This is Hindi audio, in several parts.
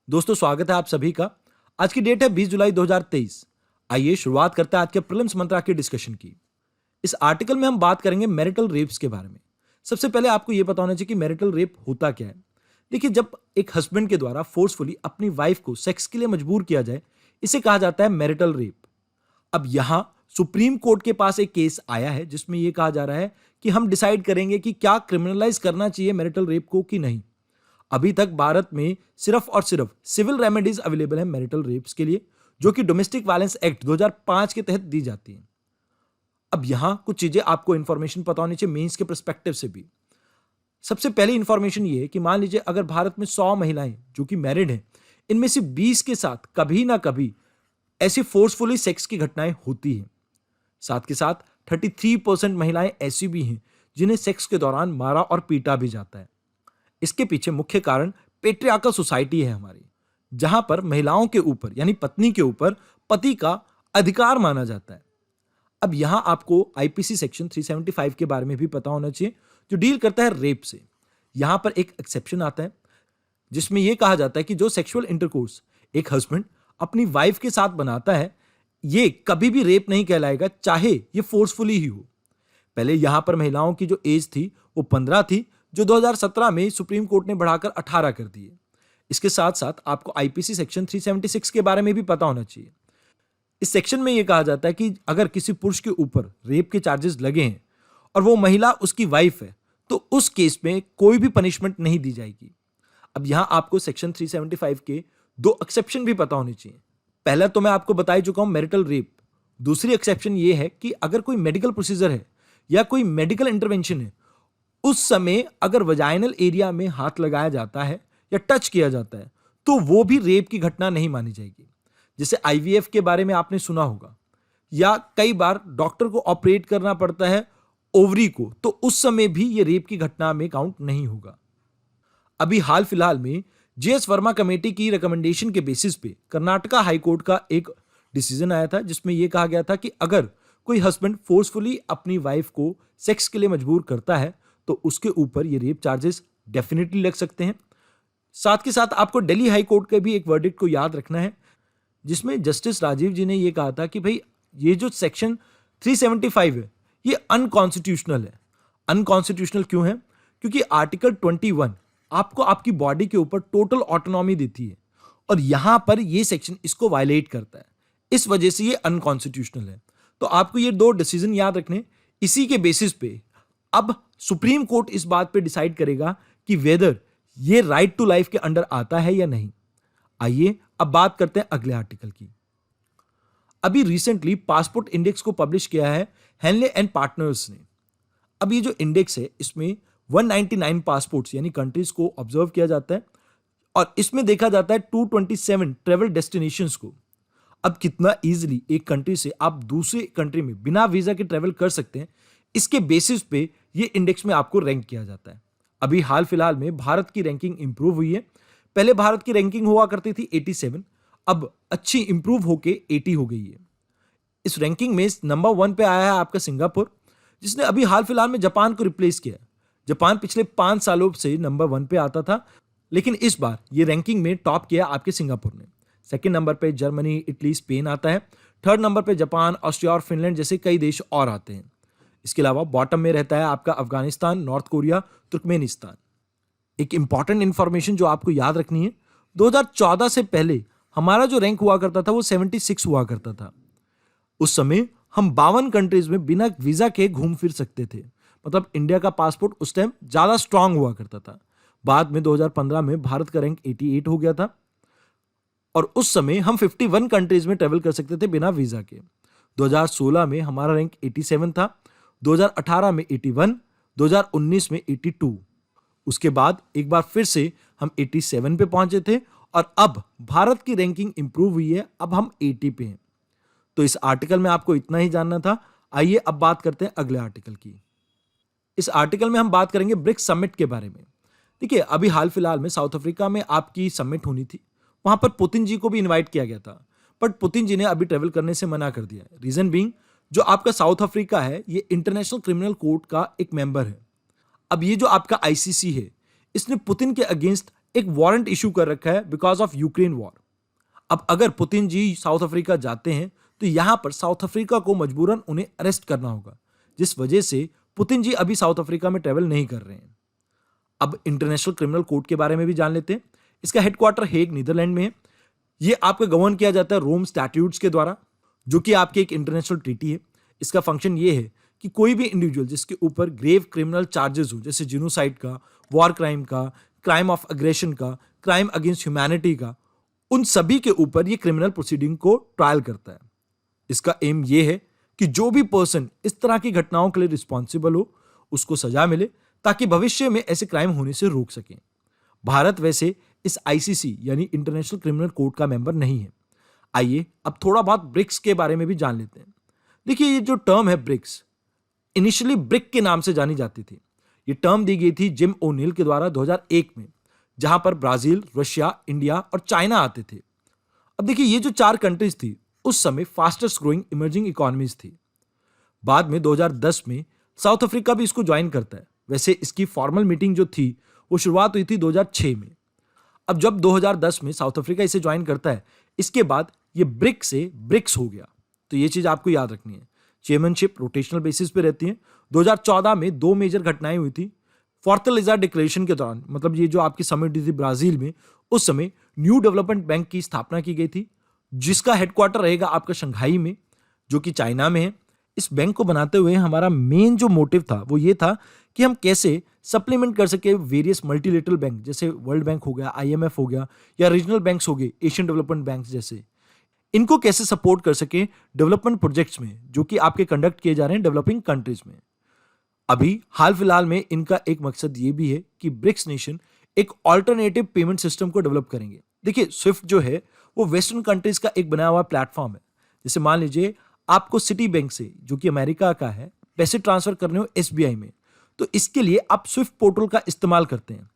दोस्तों, स्वागत है आप सभी का। आज की डेट है 20 जुलाई 2023। आइए शुरुआत करते हैं आज के प्रीलिम्स मंत्रा के डिस्कशन की। इस आर्टिकल में हम बात करेंगे मैरिटल रेप्स के बारे में। सबसे पहले आपको यह पता होना चाहिए कि मैरिटल रेप होता क्या है। देखिए, जब एक हस्बैंड के द्वारा फोर्सफुली अपनी वाइफ को सेक्स के लिए मजबूर किया जाए, इसे कहा जाता है मैरिटल रेप। अब यहां सुप्रीम कोर्ट के पास एक केस आया है जिसमें यह कहा जा रहा है कि हम डिसाइड करेंगे कि क्या क्रिमिनलाइज करना चाहिए मैरिटल रेप को कि नहीं। अभी तक भारत में सिर्फ और सिर्फ सिविल रेमेडीज अवेलेबल है मैरिटल रेप्स के लिए, जो कि डोमेस्टिक वायलेंस एक्ट 2005 के तहत दी जाती है। अब यहां कुछ चीजें आपको इंफॉर्मेशन पता होनी चाहिए मेंस के पर्सपेक्टिव से भी। सबसे पहली इंफॉर्मेशन ये है कि मान लीजिए अगर भारत में 100 महिलाएं जो कि मैरिड हैं, इनमें से 20 के साथ कभी ना कभी ऐसी फोर्सफुली सेक्स की घटनाएं होती हैं। साथ के साथ 33% महिलाएं ऐसी भी हैं जिन्हें सेक्स के दौरान मारा और पीटा भी जाता है। इसके पीछे मुख्य कारण पेट्रियार्कल सोसाइटी है हमारी, जहां पर महिलाओं के ऊपर यानी पत्नी के ऊपर पति का अधिकार माना जाता है। अब यहां आपको आईपीसी सेक्शन 375 के बारे में भी पता होना चाहिए, जो डील करता है रेप से। यहां पर एक एक्सेप्शन आता है जिसमें यह कहा जाता है कि जो सेक्सुअल इंटरकोर्स एक हस्बैंड अपनी वाइफ के साथ बनाता है, यह कभी भी रेप नहीं कहलाएगा, चाहे यह फोर्सफुली ही हो। पहले यहां पर महिलाओं की जो एज थी वो 15 थी, जो 2017 में सुप्रीम कोर्ट ने बढ़ाकर 18 कर दी है। इसके साथ साथ आपको आईपीसी सेक्शन 376 के बारे में भी पता होना चाहिए। इस सेक्शन में यह कहा जाता है कि अगर किसी पुरुष के ऊपर रेप के चार्जेस लगे हैं और वो महिला उसकी वाइफ है, तो उस केस में कोई भी पनिशमेंट नहीं दी जाएगी। अब यहां आपको सेक्शन 375 के दो एक्सेप्शन भी पता होने चाहिए। पहला तो मैं आपको बता ही चुका हूं, मैरिटल रेप। दूसरी एक्सेप्शन यह है कि अगर कोई मेडिकल प्रोसीजर है या कोई मेडिकल इंटरवेंशन है, उस समय अगर वजाइनल एरिया में हाथ लगाया जाता है या टच किया जाता है, तो वो भी रेप की घटना नहीं मानी जाएगी। जैसे आईवीएफ के बारे में आपने सुना होगा, या कई बार डॉक्टर को ऑपरेट करना पड़ता है ओवरी को, तो उस समय भी ये रेप की घटना में काउंट नहीं होगा। अभी हाल फिलहाल में जेएस वर्मा कमेटी की रिकमेंडेशन के बेसिस पे कर्नाटका हाईकोर्ट का एक डिसीजन आया था, जिसमें यह कहा गया था कि अगर कोई हस्बैंड फोर्सफुली अपनी वाइफ को सेक्स के लिए मजबूर करता है, तो उसके ऊपर ये रेप चार्जेस डेफिनेटली लग सकते हैं। साथ के साथ आपको दिल्ली हाई कोर्ट के भी एक वर्डिक्ट को याद रखना है, जिसमें जस्टिस राजीव जी ने यह कहा था कि भाई ये जो सेक्शन 375 है ये अनकॉन्स्टिट्यूशनल है। अनकॉन्स्टिट्यूशनल क्यों है? क्योंकि आर्टिकल 21 आपको आपकी बॉडी के ऊपर टोटल ऑटोनॉमी देती है, और यहां पर यह सेक्शन इसको वायलेट करता है। इस वजह से ये अनकॉन्स्टिट्यूशनल है। तो आपको ये दो डिसीजन याद रखने। इसी के बेसिस पे अब सुप्रीम कोर्ट इस बात पे डिसाइड करेगा कि वेदर ये राइट टू लाइफ के अंडर आता है या नहीं। आइए अब बात करते हैं अगले आर्टिकल की। अभी रिसेंटली पासपोर्ट इंडेक्स को पब्लिश किया है हेनले एंड पार्टनर्स ने। अब ये जो इंडेक्स है, इसमें 199 पासपोर्ट्स यानी कंट्रीज को ऑब्जर्व किया जाता है, और इसमें देखा जाता है 227 ट्रेवल डेस्टिनेशंस को। अब कितना इजीली एक कंट्री से आप दूसरे कंट्री में बिना वीजा के ट्रेवल कर सकते हैं, इसके बेसिस पे ये इंडेक्स में आपको रैंक किया जाता है। अभी हाल फिलहाल में भारत की रैंकिंग इंप्रूव हुई है। पहले भारत की रैंकिंग हुआ करती थी 87, अब अच्छी इंप्रूव होके 80 हो गई है। इस रैंकिंग में नंबर 1 पे आया है आपका सिंगापुर, जिसने अभी हाल फिलहाल में जापान को रिप्लेस किया। जापान पिछले 5 सालों से नंबर 1 पे आता था, लेकिन इस बार ये रैंकिंग में टॉप किया आपके सिंगापुर ने। सेकंड नंबर पे जर्मनी, इटली, स्पेन आता है। थर्ड नंबर पे जापान, ऑस्ट्रिया और फिनलैंड जैसे कई देश और आते हैं। इसके अलावा बॉटम में रहता है आपका अफगानिस्तान, नॉर्थ कोरिया, तुर्कमेनिस्तान। एक इंपॉर्टेंट इंफॉर्मेशन जो आपको याद रखनी है, 2014 से पहले हमारा जो रैंक हुआ करता था वो 76 हुआ करता था। उस समय हम 52 कंट्रीज में बिना वीजा के घूम फिर सकते थे। मतलब इंडिया का पासपोर्ट उस टाइम ज्यादा स्ट्रांग हुआ करता था। बाद में 2015 में भारत का रैंक 88 हो गया था, और उस समय हम 51 कंट्रीज में ट्रेवल कर सकते थे बिना वीजा के। 2016 में हमारा रैंक 87 था, 2018 में 81, 2019 में 82। उसके बाद एक बार फिर से हम 87 पे पहुंचे थे, और अब भारत की रैंकिंग इंप्रूव हुई है, अब हम 80 पे हैं। तो इस आर्टिकल में आपको इतना ही जानना था। आइए अब बात करते हैं अगले आर्टिकल की। इस आर्टिकल में हम बात करेंगे ब्रिक्स समिट के बारे में। देखिए, अभी हाल फिलहाल में साउथ अफ्रीका में आपकी समिट होनी थी। वहां पर पुतिन जी को भी इनवाइट किया गया था, बट पुतिन जी ने अभी ट्रेवल करने से मना कर दिया है। रीजन बीइंग, जो आपका साउथ अफ्रीका है ये इंटरनेशनल क्रिमिनल कोर्ट का एक मेंबर है। अब ये जो आपका आईसीसी है, इसने पुतिन के अगेंस्ट एक वारंट इशू कर रखा है बिकॉज ऑफ यूक्रेन वॉर। अब अगर पुतिन जी साउथ अफ्रीका जाते हैं तो यहां पर साउथ अफ्रीका को मजबूरन उन्हें अरेस्ट करना होगा, जिस वजह से पुतिन जी अभी साउथ अफ्रीका में ट्रेवल नहीं कर रहे हैं। अब इंटरनेशनल क्रिमिनल कोर्ट के बारे में भी जान लेते हैं। इसका हेडक्वार्टर हेग नीदरलैंड में है। ये आपका गवर्न किया जाता है रोम स्टैट्यूट्स के द्वारा, जो कि आपकी एक इंटरनेशनल ट्रीटी है। इसका फंक्शन ये है कि कोई भी इंडिविजुअल जिसके ऊपर ग्रेव क्रिमिनल चार्जेस हो, जैसे जिनोसाइड का, वॉर क्राइम का, क्राइम ऑफ अग्रेशन का, क्राइम अगेंस्ट ह्यूमैनिटी का, उन सभी के ऊपर ये क्रिमिनल प्रोसीडिंग को ट्रायल करता है। इसका एम ये है कि जो भी पर्सन इस तरह की घटनाओं के लिए रिस्पॉन्सिबल हो उसको सजा मिले, ताकि भविष्य में ऐसे क्राइम होने से रोक सकें। भारत वैसे इस आईसीसी यानी इंटरनेशनल क्रिमिनल कोर्ट का मेंबर नहीं है। आइए अब थोड़ा बहुत ब्रिक्स के बारे में भी जान लेते हैं। देखिए, ये जो टर्म है ब्रिक्स, इनिशियली ब्रिक के नाम से जानी जाती थी। ये टर्म दी गई थी जिम ओनील के द्वारा 2001 में, जहां पर ब्राजील, रशिया, इंडिया और चाइना आते थे। अब देखिए, ये जो 4 कंट्रीज थी उस समय फास्टेस्ट ग्रोइंग इमर्जिंग इकोनॉमीज थी। बाद में 2010 में साउथ अफ्रीका भी इसको ज्वाइन करता है। वैसे इसकी फॉर्मल मीटिंग जो थी वो शुरुआत हुई थी 2006 में। अब जब 2010 में साउथ अफ्रीका इसे ज्वाइन करता है, इसके बाद ये ब्रिक से ब्रिक्स हो गया। तो ये चीज आपको याद रखनी है। चेयरमैनशिप रोटेशनल बेसिस पे रहती है। 2014 में 2 मेजर घटनाएं हुई थी। फोर्टलाइजा डिक्लेरेशन के दौरान, मतलब ये जो आपकी समिट हुई थी ब्राजील में, उस समय न्यू डेवलपमेंट बैंक की स्थापना की गई थी, जिसका हेडक्वार्टर रहेगा आपका शंघाई में, जो कि चाइना में है। इस बैंक को बनाते हुए हमारा मेन जो मोटिव था वो ये था कि हम कैसे सप्लीमेंट कर सके वेरियस मल्टीलेटरल बैंक, जैसे वर्ल्ड बैंक हो गया, आईएमएफ हो गया, या रीजनल बैंक्स हो गए, एशियन डेवलपमेंट बैंक जैसे, इनको कैसे सपोर्ट कर सके डेवलपमेंट प्रोजेक्ट्स में जो कि आपके कंडक्ट किए जा रहे हैं डेवलपिंग कंट्रीज में। अभी हाल फिलहाल में इनका एक मकसद ये भी है कि ब्रिक्स नेशन एक ऑल्टरनेटिव पेमेंट सिस्टम को डेवलप करेंगे। देखिए, स्विफ्ट जो है वो वेस्टर्न कंट्रीज का एक बनाया हुआ प्लेटफॉर्म है। जैसे मान लीजिए आपको सिटी बैंक से, जो कि अमेरिका का है, पैसे ट्रांसफर करने हो एसबीआई में, तो इसके लिए आप स्विफ्ट पोर्टल का इस्तेमाल करते हैं।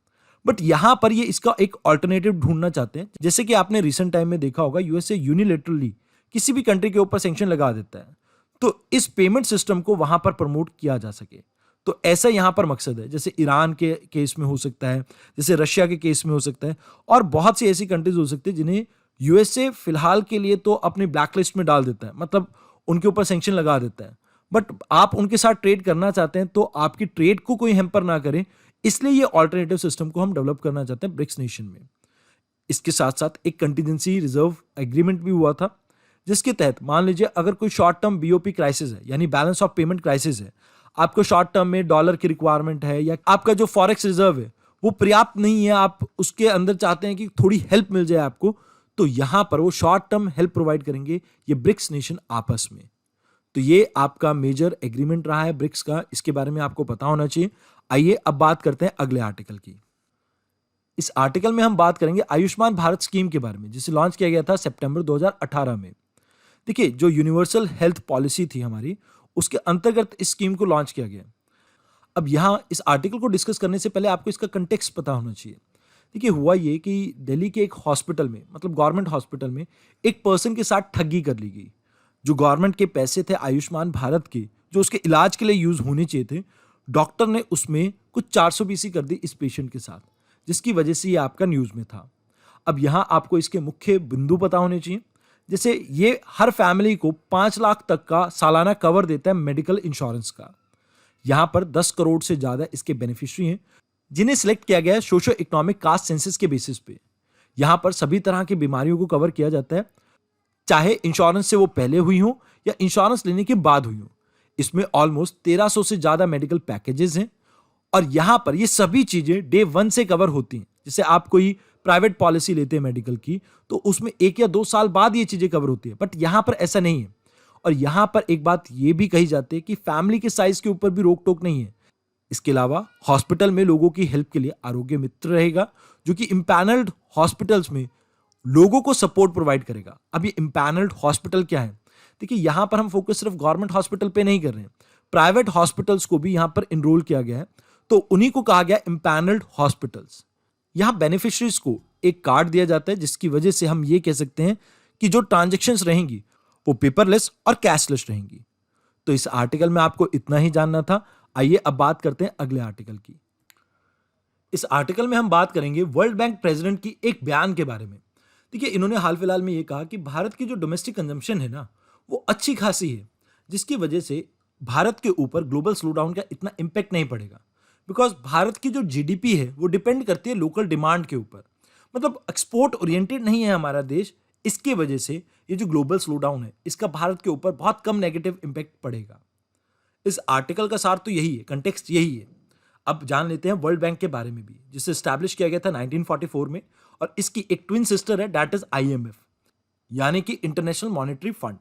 बट यहां पर ये इसका एक ऑल्टरनेटिव ढूंढना चाहते हैं। जैसे कि आपने रिसेंट टाइम में देखा होगा, यूएसए यूनिलेटरली किसी भी कंट्री के ऊपर सैंक्शन लगा देता है, तो इस पेमेंट सिस्टम को वहां पर प्रमोट किया जा सके। तो ऐसा यहां पर मकसद है। जैसे ईरान के केस में हो सकता है, जैसे रशिया के केस में हो सकता है, और बहुत सी ऐसी कंट्रीज हो सकती है जिन्हें यूएसए फिलहाल के लिए तो अपनी ब्लैकलिस्ट में डाल देता है, मतलब उनके ऊपर सैंक्शन लगा देता है। बट आप उनके साथ ट्रेड करना चाहते हैं तो आपकी ट्रेड को कोई हैम्पर ना करे, इसलिए ये ऑल्टरनेटिव सिस्टम को हम डेवलप करना चाहते हैं ब्रिक्स नेशन में। इसके साथ साथ एक कंटिजेंसी रिजर्व एग्रीमेंट भी हुआ था, जिसके तहत मान लीजिए अगर कोई शॉर्ट टर्म बीओपी क्राइसिस है, यानी बैलेंस ऑफ पेमेंट क्राइसिस है, आपको शॉर्ट टर्म में डॉलर की रिक्वायरमेंट है, या आपका जो फॉरेक्स रिजर्व है वो पर्याप्त नहीं है, आप उसके अंदर चाहते हैं कि थोड़ी हेल्प मिल जाए आपको, तो यहां पर वो शॉर्ट टर्म हेल्प प्रोवाइड करेंगे ये ब्रिक्स नेशन आपस में। तो ये आपका मेजर एग्रीमेंट रहा है ब्रिक्स का, इसके बारे में आपको पता होना चाहिए। आइए अब बात करते हैं अगले आर्टिकल की। इस आर्टिकल में हम बात करेंगे आयुष्मान भारत स्कीम के बारे में, जिसे लॉन्च किया गया था सितंबर 2018 में। देखिए, जो यूनिवर्सल हेल्थ पॉलिसी थी हमारी, उसके अंतर्गत इस स्कीम को लॉन्च किया गया। अब यहां इस आर्टिकल को डिस्कस करने से पहले आपको इसका कंटेक्स्ट पता होना चाहिए। देखिए, हुआ ये कि दिल्ली के एक हॉस्पिटल में, मतलब गवर्नमेंट हॉस्पिटल में, एक पर्सन के साथ ठगी कर ली गई। जो गवर्नमेंट के पैसे थे आयुष्मान भारत के, जो उसके इलाज के लिए यूज होने चाहिए थे, डॉक्टर ने उसमें कुछ 420 कर दी इस पेशेंट के साथ, जिसकी वजह से ये आपका न्यूज में था। अब यहां आपको इसके मुख्य बिंदु पता होने चाहिए। जैसे ये हर फैमिली को 5 लाख तक का सालाना कवर देता है मेडिकल इंश्योरेंस का। यहां पर 10 करोड़ से ज्यादा इसके बेनिफिशियरी हैं, जिन्हें सिलेक्ट किया गया है सोशो इकोनॉमिक कास्ट सेंसस के बेसिस पे। यहां पर सभी तरह की बीमारियों को कवर किया जाता है, चाहे इंश्योरेंस से वो पहले हुई हो या इंश्योरेंस लेने के बाद हुई हो। इसमें ऑलमोस्ट 1300 से ज्यादा मेडिकल पैकेजेस हैं, और यहां पर ये सभी चीजें डे 1 से कवर होती हैं। जैसे आप कोई प्राइवेट पॉलिसी लेते हैं मेडिकल की, तो उसमें 1 या 2 साल बाद ये चीजें कवर होती है, बट यहां पर ऐसा नहीं है। और यहां पर एक बात ये भी कही जाती है कि फैमिली के साइज के ऊपर भी रोक टोक नहीं है। इसके अलावा हॉस्पिटल में लोगों की हेल्प के लिए आरोग्य मित्र रहेगा, जो कि इम्पैनल्ड हॉस्पिटल्स में लोगों को सपोर्ट प्रोवाइड करेगा। अब ये इम्पैनल्ड हॉस्पिटल क्या है? देखिए, यहां पर हम फोकस सिर्फ गवर्नमेंट हॉस्पिटल पे नहीं कर रहे हैं, प्राइवेट हॉस्पिटल्स को भी यहां पर इनरोल किया गया है, तो उन्हीं को कहा गया इम्पैनल्ड हॉस्पिटल्स। यहां बेनिफिशियरीज को एक कार्ड दिया जाता है, जिसकी वजह से हम ये कह सकते हैं कि जो ट्रांजेक्शन्स रहेंगी वो पेपरलेस और कैशलेस रहेंगी। तो इस आर्टिकल में आपको इतना ही जानना था। आइए अब बात करते हैं अगले आर्टिकल की। इस आर्टिकल में हम बात करेंगे वर्ल्ड बैंक प्रेसिडेंट की एक बयान के बारे में। देखिए, इन्होंने हाल फिलहाल में ये कहा कि भारत की जो डोमेस्टिक कंजम्पशन है ना, वो अच्छी खासी है, जिसकी वजह से भारत के ऊपर ग्लोबल स्लोडाउन का इतना इम्पैक्ट नहीं पड़ेगा। बिकॉज भारत की जो जीडीपी है वो डिपेंड करती है लोकल डिमांड के ऊपर। मतलब एक्सपोर्ट ओरिएंटेड नहीं है हमारा देश। इसकी वजह से ये जो ग्लोबल स्लोडाउन है, इसका भारत के ऊपर बहुत कम नेगेटिव इम्पैक्ट पड़ेगा। इस आर्टिकल का सार तो यही है, कंटेक्स्ट यही है। अब जान लेते हैं वर्ल्ड बैंक के बारे में भी, जिसे स्टैब्लिश किया गया था 1944 में, और इसकी एक ट्विन सिस्टर है, दैट इज आईएमएफ, यानी कि इंटरनेशनल मॉनेटरी फंड।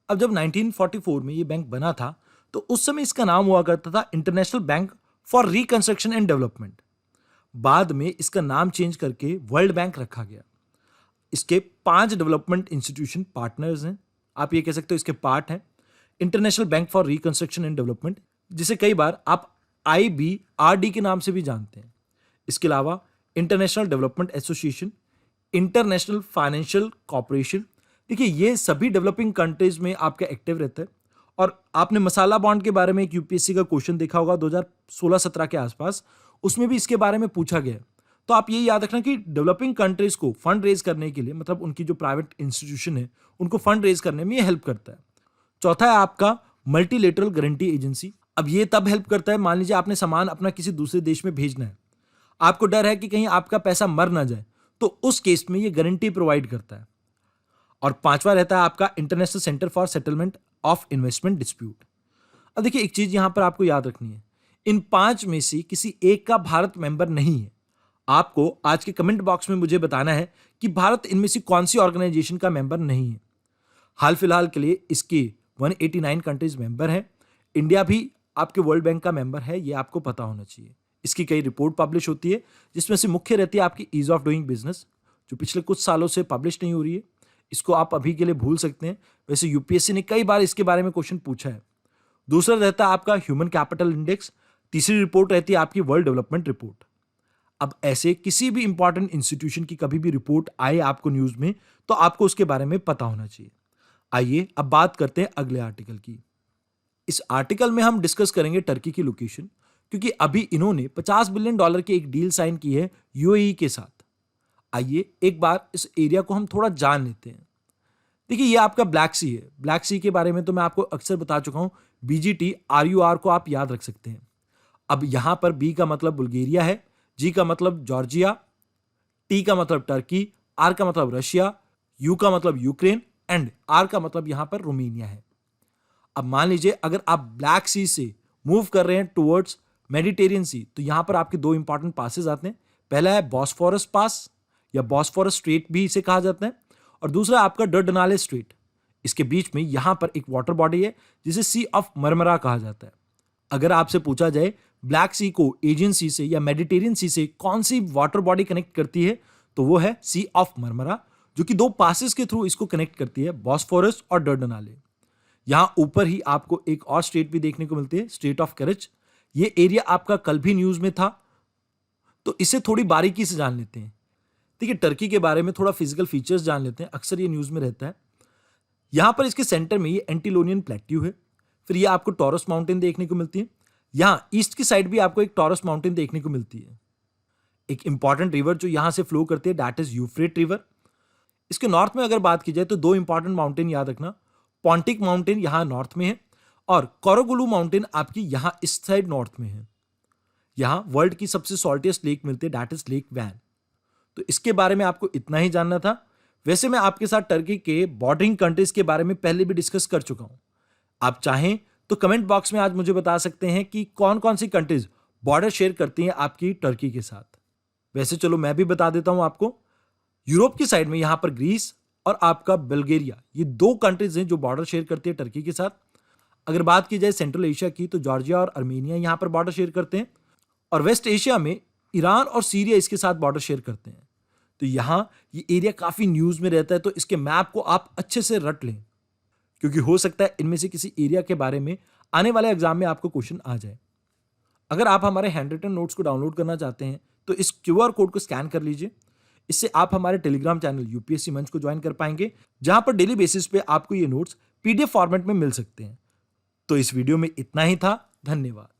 अब जब 1944 में ये बैंक बना था, तो उस समय इसका नाम हुआ करता था international bank for reconstruction and development. बाद में इसका नाम चेंज करके वर्ल्ड बैंक रखा गया। इसके 5 डेवलपमेंट इंस्टीट्यूशन पार्टनर्स हैं, आप ये कह सकते हो इसके पार्ट हैं। International bank for reconstruction and development, जिसे कई बार आप IBRD के नाम से भी जानते हैं। इसके अलावा international development association, international financial corporation. देखिए, ये सभी डेवलपिंग कंट्रीज में आपका एक्टिव रहता है। और आपने मसाला बॉन्ड के बारे में एक यूपीएससी का क्वेश्चन देखा होगा 2016-17 के आसपास, उसमें भी इसके बारे में पूछा गया। तो आप ये याद रखना कि डेवलपिंग कंट्रीज को फंड रेज करने के लिए, मतलब उनकी जो प्राइवेट इंस्टीट्यूशन है, उनको फंड रेज करने में ये हेल्प करता है। चौथा है आपका मल्टीलेटरल गारंटी एजेंसी। अब ये तब हेल्प करता है, मान लीजिए आपने सामान अपना किसी दूसरे देश में भेजना है, आपको डर है कि कहीं आपका पैसा मर ना जाए, तो उस केस में ये गारंटी प्रोवाइड करता है। और पांचवा रहता है आपका international centre for settlement of investment dispute. अब देखिए, एक चीज यहां पर आपको याद रखनी है, इन 5 में से किसी एक का भारत मेंबर नहीं है। आपको आज के कमेंट बॉक्स में मुझे बताना है कि भारत इनमें से कौन सी ऑर्गेनाइजेशन का मेंबर नहीं है। हाल फिलहाल के लिए इसके 189 कंट्रीज मेंबर हैं। इंडिया भी आपके वर्ल्ड बैंक का मेंबर है, ये आपको पता होना चाहिए। इसकी कई रिपोर्ट पब्लिश होती है, जिसमें से मुख्य रहती है आपकी ईज ऑफ डूइंग बिजनेस, जो पिछले कुछ सालों से पब्लिश नहीं हो रही है। इसको आप अभी के लिए भूल सकते हैं, वैसे यूपीएससी ने कई बार इसके बारे में क्वेश्चन पूछा है। दूसरा रहता है आपका ह्यूमन कैपिटल इंडेक्स। तीसरी रिपोर्ट रहती है आपकी वर्ल्ड डेवलपमेंट रिपोर्ट। अब ऐसे किसी भी इंपॉर्टेंट इंस्टीट्यूशन की कभी भी रिपोर्ट आए आपको न्यूज में, तो आपको उसके बारे में पता होना चाहिए। आइए अब बात करते हैं अगले आर्टिकल की। इस आर्टिकल में हम डिस्कस करेंगे टर्की की लोकेशन, क्योंकि अभी इन्होंने $50 बिलियन की एक डील साइन की है यूएई के साथ। आइए एक बार इस एरिया को हम थोड़ा जान लेते हैं। देखिए, ये आपका ब्लैक सी है। ब्लैक सी के बारे में तो मैं आपको अक्सर बता चुका हूं। BGT RUR को आप याद रख सकते हैं। अब यहां पर B का मतलब बुल्गारिया है, G का मतलब जॉर्जिया, T का मतलब टर्की, R का मतलब रशिया, U का मतलब यूक्रेन एंड R का मतलब यहां पर रोमानिया है। अब मान लीजिए अगर आप ब्लैक सी से मूव कर रहे हैं टुवर्ड्स मेडिटेरियन सी, तो यहां पर आपके 2 इंपॉर्टेंट पासेस आते हैं। पहला है बॉस्फोरस पास, या बॉस्फोरस स्ट्रेट भी इसे कहा जाता है, और दूसरा आपका डर्डनाले स्ट्रेट। इसके बीच में यहां पर एक वाटर बॉडी है जिसे सी ऑफ मरमरा कहा जाता है। अगर आपसे पूछा जाए ब्लैक सी को एजियन सी से या मेडिटेरियन सी से कौन सी वाटर बॉडी कनेक्ट करती है, तो वो है सी ऑफ मरमरा, जो कि 2 पासेस के थ्रू इसको कनेक्ट करती है, बॉस्फोरस और डर्डनाले। यहां ऊपर ही आपको एक और स्टेट भी देखने को मिलती है, स्टेट ऑफ करेज। ये एरिया आपका कल भी न्यूज में था, तो इसे थोड़ी बारीकी से जान लेते हैं। देखिए, टर्की के बारे में थोड़ा फिजिकल फीचर्स जान लेते हैं, अक्सर ये न्यूज में रहता है। यहां पर इसके सेंटर में ये एंटीलोनियन प्लेट्यू है। फिर ये आपको टॉरस माउंटेन देखने को मिलती है। यहां ईस्ट की साइड भी आपको एक टॉरस माउंटेन देखने को मिलती है। एक इंपॉर्टेंट रिवर जो यहां से फ्लो करती है, दैट इज यूफ्रेट रिवर। इसके नॉर्थ में अगर बात की जाए तो 2 इंपॉर्टेंट माउंटेन याद रखना, पॉन्टिक माउंटेन यहां नॉर्थ में है, और कोरोगुलू माउंटेन आपकी यहां इस साइड नॉर्थ में है। यहां वर्ल्ड की सबसे सॉल्टिएस्ट लेक मिलती है, दैट इज लेक वैन। तो इसके बारे में आपको इतना ही जानना था। वैसे मैं आपके साथ टर्की के बॉर्डरिंग कंट्रीज के बारे में पहले भी डिस्कस कर चुका हूं। आप चाहें तो कमेंट बॉक्स में आज मुझे बता सकते हैं कि कौन कौन सी कंट्रीज बॉर्डर शेयर करती हैं आपकी टर्की के साथ। वैसे चलो मैं भी बता देता हूं आपको। यूरोप की साइड में यहां पर ग्रीस और आपका बल्गेरिया, ये 2 कंट्रीज हैं जो बॉर्डर शेयर करती है टर्की के साथ। अगर बात की जाए सेंट्रल एशिया की, तो जॉर्जिया और अर्मेनिया यहां पर बॉर्डर शेयर करते हैं, और वेस्ट एशिया में ईरान और सीरिया इसके साथ बॉर्डर शेयर करते हैं। तो यहां ये एरिया काफी न्यूज में रहता है, तो इसके मैप को आप अच्छे से रट लें, क्योंकि हो सकता है इनमें से किसी एरिया के बारे में आने वाले एग्जाम में आपको क्वेश्चन आ जाए। अगर आप हमारे हैंड रिटन नोट्स को डाउनलोड करना चाहते हैं, तो इस QR कोड को स्कैन कर लीजिए। इससे आप हमारे टेलीग्राम चैनल यूपीएससी मंच को ज्वाइन कर पाएंगे, जहां पर डेली बेसिस पे आपको ये नोट्स PDF फॉर्मेट में मिल सकते हैं। तो इस वीडियो में इतना ही था। धन्यवाद।